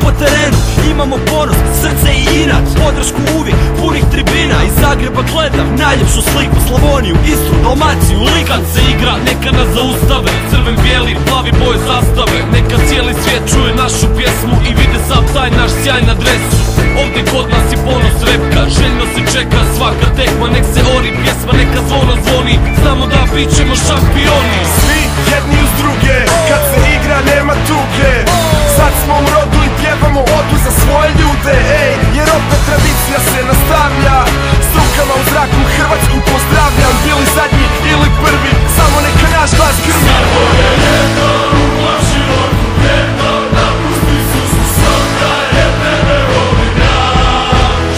po terenu, imamo ponos, srce i inat, podršku uvijek, punih tribina. Iz Zagreba gledam najljepšu sliku, Slavoniju, Istru, Dalmaciju, Liku. Kad se igra, neka nas zaustave, crven, bijeli, plavi boje zastave. Neka cijeli svijet čuje našu pjesmu i vide sav taj naš sjaj na dresu. Ovdje kod nas je ponos repka, željno se čeka svaka tekma. Nek se ori pjesma, neka zvono zvoni, znamo da bit ćemo šampioni. Svi jedni uz druge, kad se igra nema tuge. Sad smo u rodu i pjevamo odu za svoje ljude, ej, jer opet tradicija se nastavlja. S rukama u zraku Hrvatsku pozdravljam, bili zadnji ili prvi, samo neka naš glas grmi. Samo je jedno, u životu jedno, napusti su svoga, jer tebe volim ja.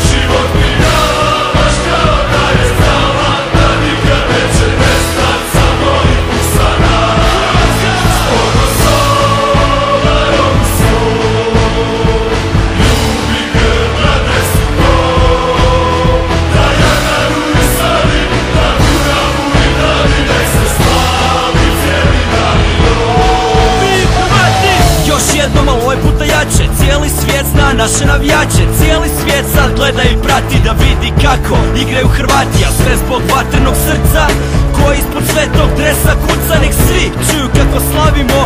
Život mi dala, baš kao da je znala, da nikad neće nestat sa mojih usana. Sporo sola, rogu svoj, ljubi grb na desnu bol. Da ja na ruju stavim, da dura budi dani, nek se slavi cijeli dan i Još jednom, ali ovaj puta jače, cijeli svijet zna naše navijače. Cijeli svijet sad gleda i prati da vidi kako igraju Hrvati. A sve zbog vatrenog srca koji ispod svetog dresa kuca. Nek svi čuju kako slavimo,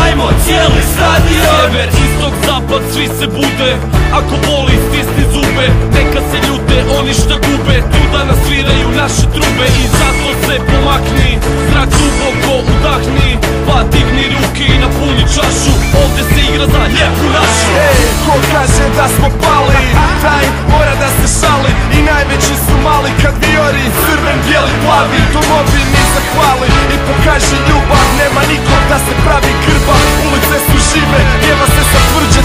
ajmo cijeli stadion. Sjever, istok, zapad, svi se bude. Ako boli, stisni zube. Neka se ljute oni šta gube. Tu danas sviraju naše trube i zato se pomakni. Zrak duboko udahni, pa digni ruke i napuni čašu. Ovdje se igra za lijepu našu. Ej, ko kaže da smo pali, taj mora da se šali. I najveći su mali kad viori, crven, bijeli, plavi. Domovi mi zahvali i pokaže ljubav. Nema nikog da se pravi grba, ulice su žive, pjeva se sa tvrđe